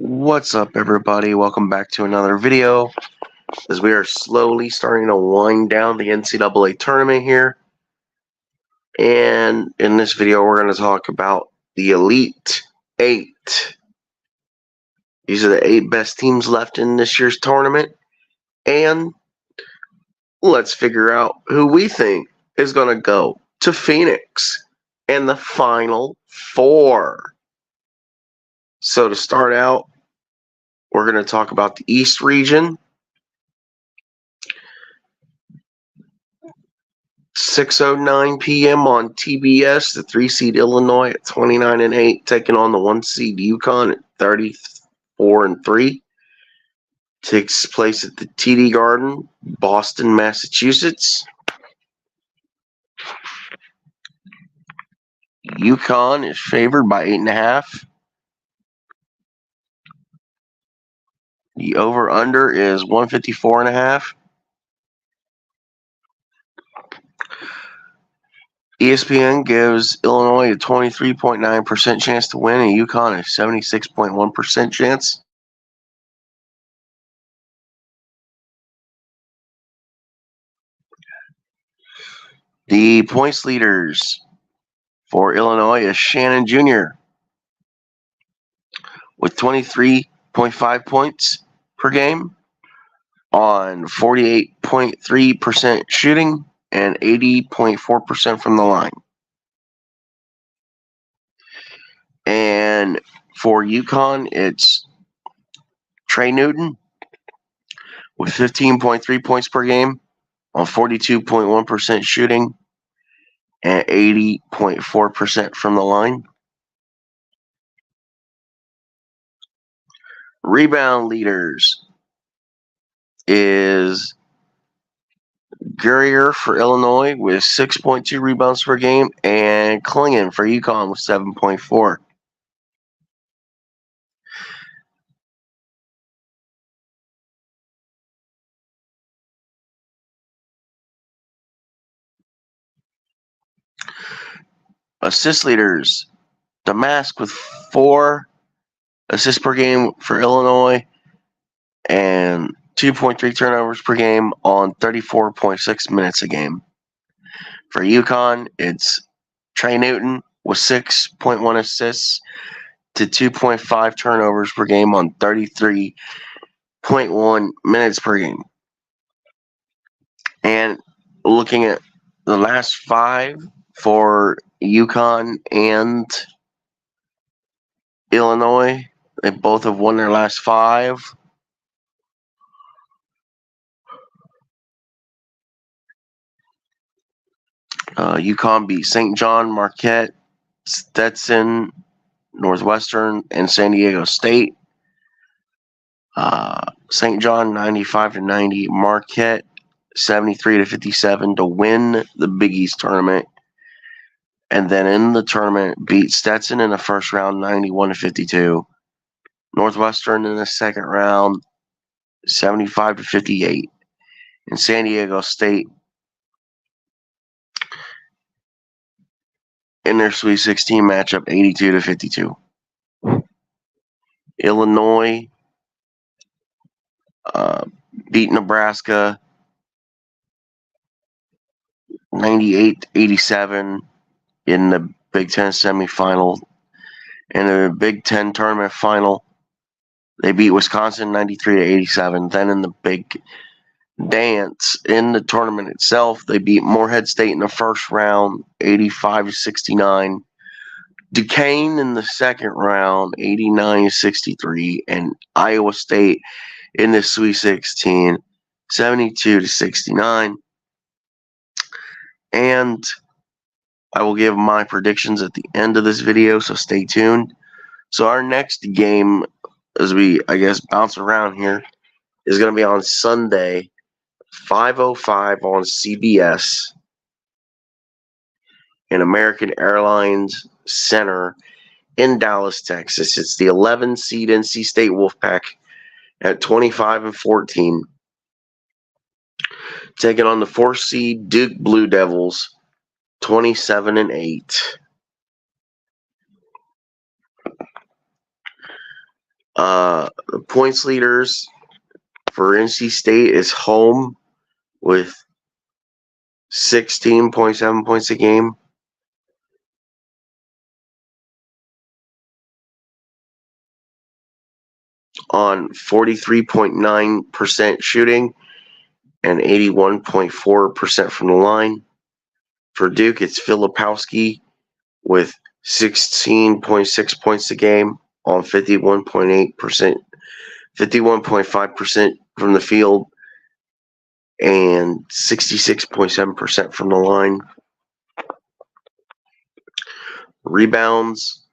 What's up, everybody? Welcome back to another video as we are slowly starting to wind down the NCAA tournament here. And in this video, we're going to talk about the Elite Eight. These are the 8 best teams left in this year's tournament. And let's figure out who we think is going to go to Phoenix in the Final Four. So to start out, we're going to talk about the East region. 6:09 p.m. on TBS, the 3-seed Illinois at 29-8, taking on the 1-seed UConn at 34-3. Takes place at the TD Garden, Boston, Massachusetts. UConn is favored by 8.5. The over/under is 154.5. ESPN gives Illinois a 23.9% chance to win and UConn a 76.1% chance. The points leaders for Illinois is Shannon Jr. with 23.5 points per game on 48.3% shooting and 80.4% from the line. And for UConn, it's Trey Newton with 15.3 points per game on 42.1% shooting and 80.4% from the line. Rebound leaders is Guerrier for Illinois with 6.2 rebounds per game and Klingon for UConn with 7.4. Assist leaders, Damask with 4 assists per game for Illinois and 2.3 turnovers per game on 34.6 minutes a game. For UConn, it's Trey Newton with 6.1 assists to 2.5 turnovers per game on 33.1 minutes per game. And looking at the last 5 for UConn and Illinois, they both have won their last 5. UConn beat St. John, Marquette, Stetson, Northwestern, and San Diego State. St. John 95-90, Marquette 73-57 to win the Big East tournament. And then in the tournament, beat Stetson in the first round 91-52. Northwestern in the second round 75-58. And San Diego State in their Sweet 16 matchup 82-52. Illinois beat Nebraska 98-87 in the Big Ten semifinal. In the Big Ten tournament final, they beat Wisconsin 93-87. Then in the Big Dance in the tournament itself, they beat Morehead State in the first round 85-69. Duquesne in the second round 89-63, and Iowa State in the Sweet 16 72-69. And I will give my predictions at the end of this video, so stay tuned. So our next game, as we, bounce around here, is going to be on Sunday, 5:05 on CBS in American Airlines Center in Dallas, Texas. It's the 11-seed NC State Wolfpack at 25-14, taking on the 4-seed Duke Blue Devils 27-8. The points leaders for NC State is home with 16.7 points a game. On 43.9% shooting and 81.4% from the line. For Duke, it's Filipowski with 16.6 points a game on 51.8%, 51.5% from the field, and 66.7% from the line. Rebounds.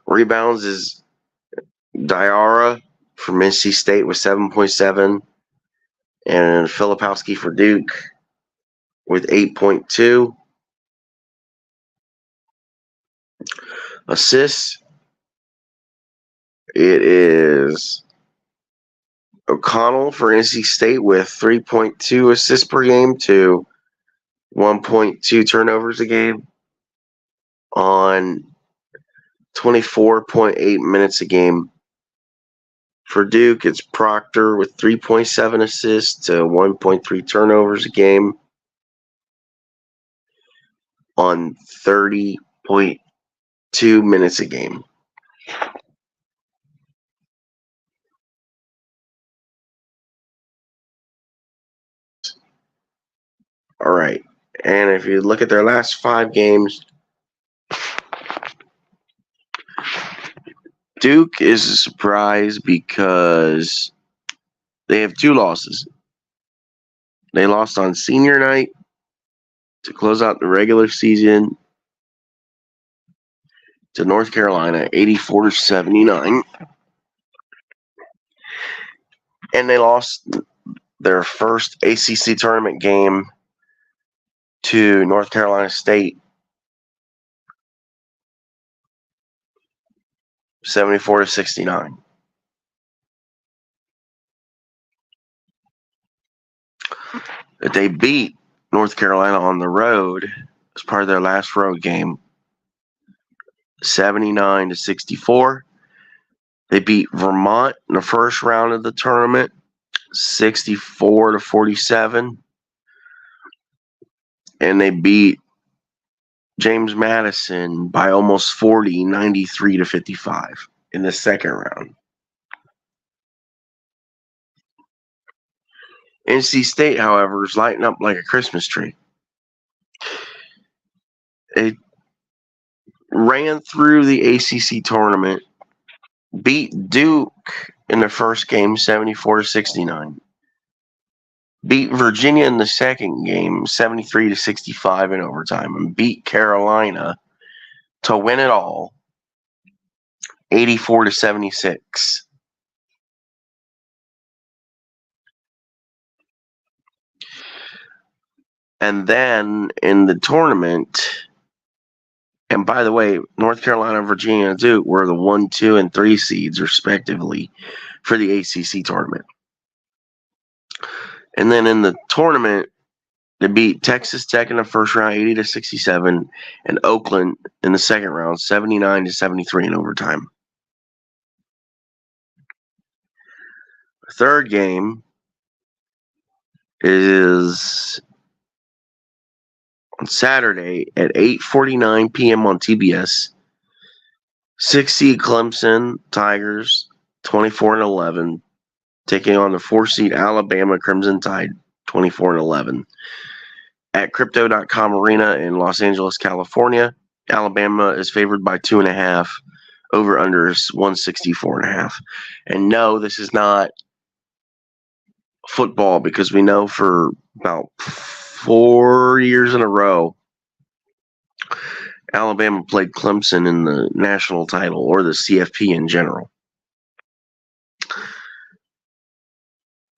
Rebounds is Diarra from NC State with 7.7, and Filipowski for Duke with 8.2. Assists, it is O'Connell for NC State with 3.2 assists per game to 1.2 turnovers a game on 24.8 minutes a game. For Duke, it's Proctor with 3.7 assists to 1.3 turnovers a game on 30.2 minutes a game. All right. And if you look at their last 5 games, Duke is a surprise because they have 2 losses. They lost on senior night to close out the regular season to North Carolina, 84-79. And they lost their first ACC tournament game to North Carolina State, 74-69. They beat North Carolina on the road as part of their last road game, 79-64. They beat Vermont in the first round of the tournament, 64-47. And they beat James Madison by almost 40, 93-55 in the second round. NC State, however, is lighting up like a Christmas tree. They ran through the ACC tournament, beat Duke in the first game, 74-69. Beat Virginia in the second game, 73-65 in overtime, and beat Carolina to win it all, 84-76. And then in the tournament, and by the way, North Carolina, Virginia, and Duke were the 1, 2, and 3 seeds, respectively, for the ACC tournament. And then in the tournament, they beat Texas Tech in the first round, 80-67, and Oakland in the second round, 79-73 in overtime. The third game is on Saturday at 8:49 p.m. on TBS. 6 seed Clemson Tigers, 24-11, taking on the 4 seed Alabama Crimson Tide, 24-11. At Crypto.com Arena in Los Angeles, California, Alabama is favored by 2.5. Over under is 164.5. And no, this is not football, because we know for about 4 years in a row, Alabama played Clemson in the national title, or the CFP in general.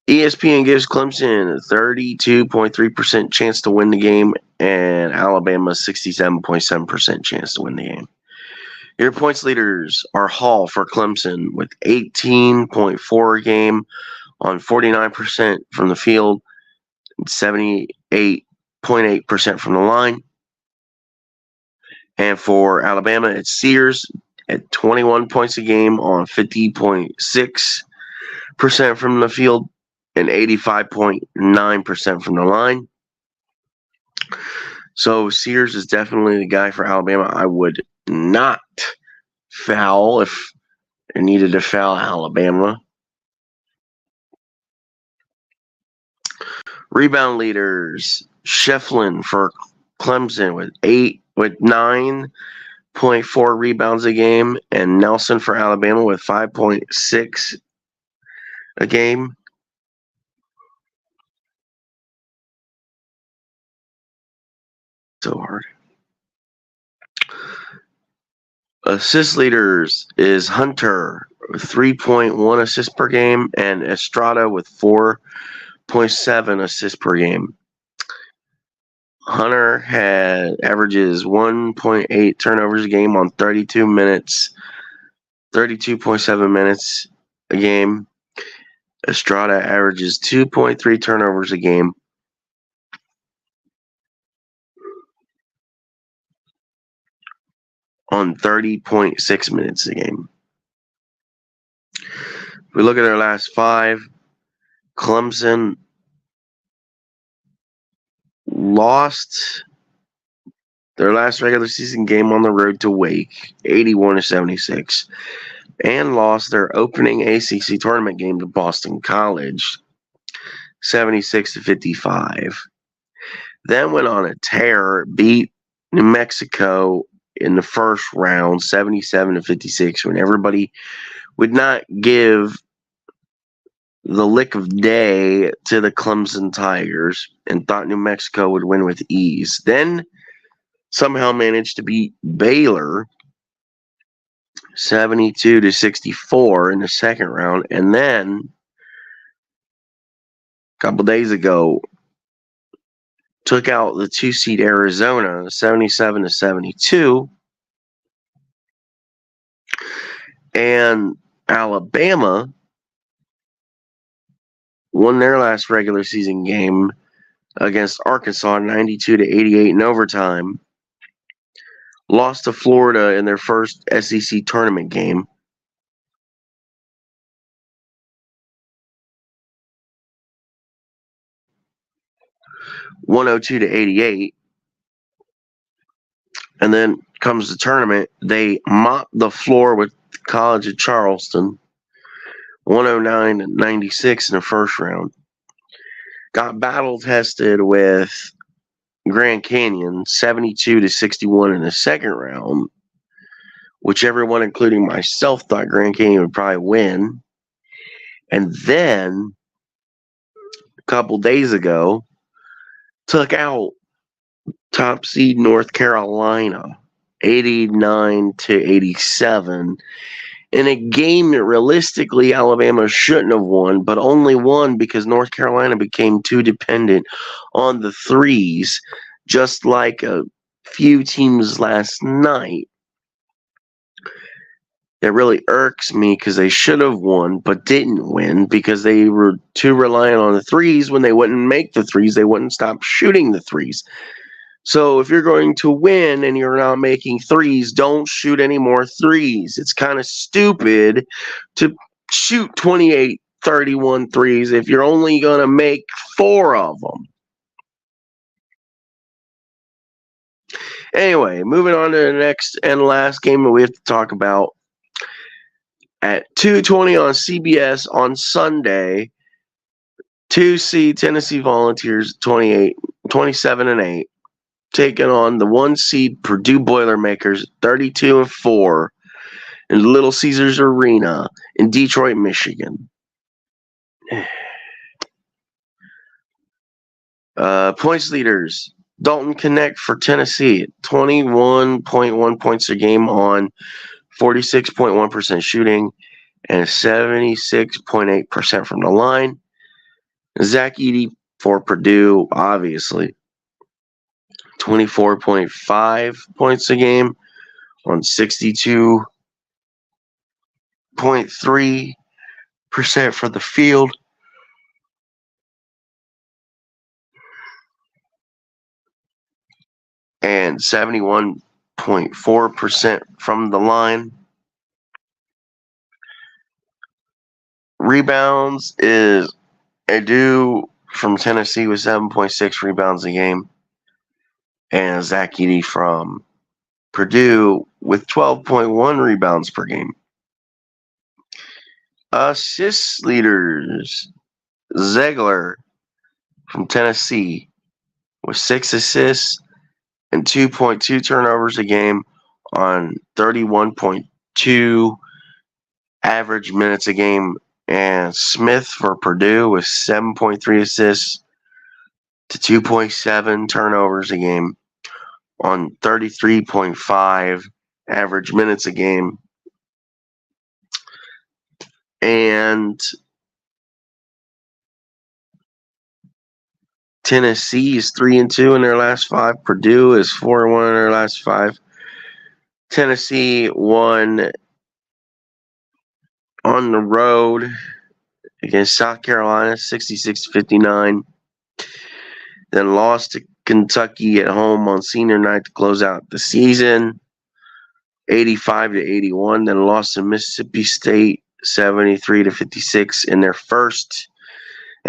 ESPN gives Clemson a 32.3% chance to win the game, and Alabama 67.7% chance to win the game. Your points leaders are Hall for Clemson with 18.4 a game on 49% from the field, 78.8% from the line. And for Alabama, it's Sears at 21 points a game on 50.6% from the field and 85.9% from the line. So Sears is definitely the guy for Alabama. I would not foul if I needed to foul Alabama. Rebound leaders: Shefflin for Clemson with 9.4 rebounds a game, and Nelson for Alabama with 5.6 a game. So hard. Assist leaders is Hunter with 3.1 assists per game, and Estrada with 4.7 assists per game. Hunter averages 1.8 turnovers a game on 32 minutes, 32.7 minutes a game. Estrada averages 2.3 turnovers a game on 30.6 minutes a game. If we look at their last 5, Clemson lost their last regular season game on the road to Wake, 81-76, and lost their opening ACC tournament game to Boston College, 76-55. Then went on a tear, beat New Mexico in the first round, 77-56, when everybody would not give the lick of day to the Clemson Tigers and thought New Mexico would win with ease. Then somehow managed to beat Baylor 72-64 in the second round. And then a couple days ago, took out the 2-seed Arizona 77-72. And Alabama won their last regular season game against Arkansas 92-88 in overtime. Lost to Florida in their first SEC tournament game. (102-88). And then comes the tournament. They mopped the floor with the College of Charleston, 109-96 in the first round. Got battle tested with Grand Canyon, 72-61 in the second round, which everyone, including myself, thought Grand Canyon would probably win. And then a couple days ago, took out top seed North Carolina, 89-87, in a game that realistically Alabama shouldn't have won, but only won because North Carolina became too dependent on the threes, just like a few teams last night. That really irks me because they should have won but didn't win because they were too reliant on the threes. When they wouldn't make the threes, they wouldn't stop shooting the threes. So if you're going to win and you're not making threes, don't shoot any more threes. It's kind of stupid to shoot 28, 31 threes if you're only going to make 4 of them. Anyway, moving on to the next and last game that we have to talk about. At 2:20 on CBS on Sunday, 2-seed Tennessee Volunteers 27-8. Taking on the 1-seed Purdue Boilermakers 32-4 in Little Caesars Arena in Detroit, Michigan. Points leaders: Dalton Connect for Tennessee, 21.1 points a game on 46.1% shooting and 76.8% from the line. Zach Edey for Purdue, obviously, 24.5 points a game on 62.3% for the field. and 71.4% from the line. Rebounds is Adu from Tennessee with 7.6 rebounds a game, and Zach Edey from Purdue with 12.1 rebounds per game. Assist leaders, Ziegler from Tennessee with 6 assists and 2.2 turnovers a game on 31.2 average minutes a game. And Smith for Purdue with 7.3 assists to 2.7 turnovers a game on 33.5 average minutes a game. And Tennessee is 3-2 in their last 5. Purdue is 4-1 in their last 5. Tennessee won on the road against South Carolina, 66-59. Then lost to Kentucky at home on senior night to close out the season, 85-81. Then lost to Mississippi State, 73-56 in their first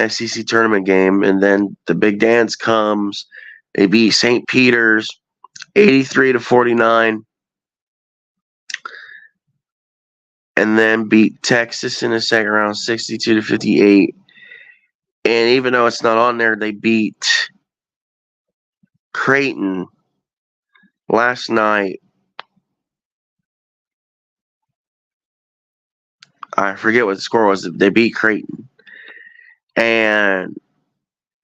SEC tournament game. And then the big dance comes. They beat St. Peter's, 83-49. And then beat Texas in the second round, 62-58. And even though it's not on there, they beat Creighton last night. I forget what the score was. They beat Creighton. And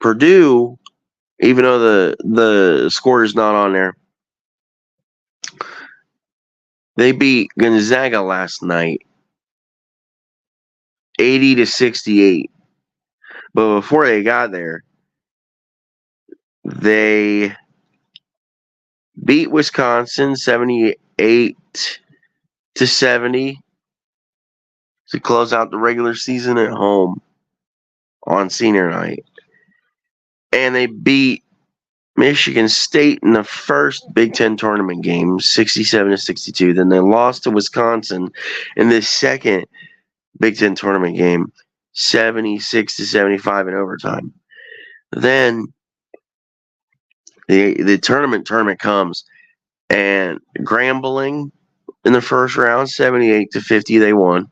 Purdue, even though the score is not on there, they beat Gonzaga last night, 80-68. But before they got there, they beat Wisconsin 78-70 to close out the regular season at home on senior night. And they beat Michigan State in the first Big Ten tournament game, 67-62. Then they lost to Wisconsin in the second Big Ten tournament game, 76-75 in overtime. Then the tournament comes, and Grambling in the first round, 78-50, they won.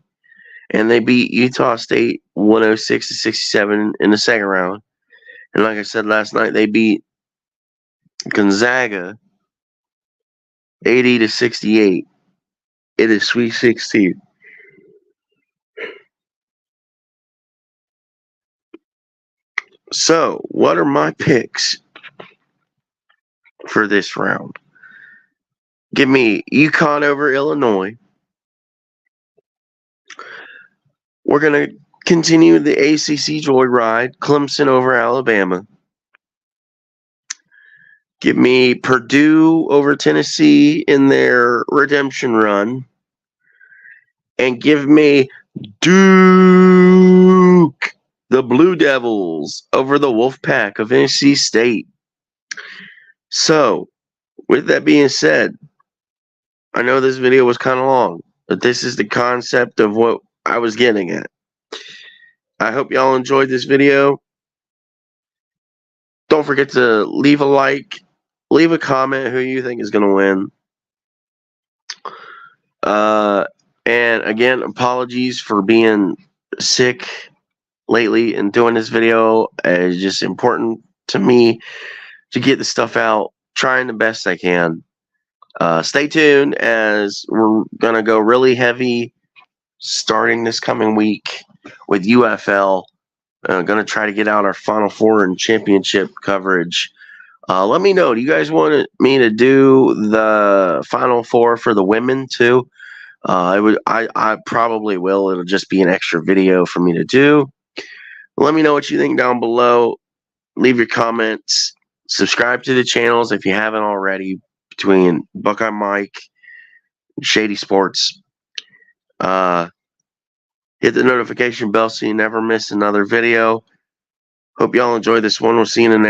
And they beat Utah State 106-67 in the second round. And like I said last night, they beat Gonzaga 80-68 in the Sweet 16. So, what are my picks for this round? Give me UConn over Illinois. We're going to continue the ACC joyride. Clemson over Alabama. Give me Purdue over Tennessee in their redemption run. And give me Duke, the Blue Devils, over the Wolfpack of NC State. So, with that being said, I know this video was kind of long, but this is the concept of what I was getting at. I hope y'all enjoyed this video. Don't forget to leave a like, leave a comment who you think is going to win. And again, apologies for being sick lately and doing this video. It's just important to me to get the stuff out, trying the best I can. Stay tuned, as we're going to go really heavy starting this coming week with UFL. Going to try to get out our Final Four and championship coverage. Let me know. Do you guys want me to do the Final Four for the women too? I probably will. It'll just be an extra video for me to do. Let me know what you think down below. Leave your comments. Subscribe to the channels if you haven't already, between Buckeye Mike and Shady Sports. Hit the notification bell so you never miss another video. Hope y'all enjoy this one. We'll see you in the next.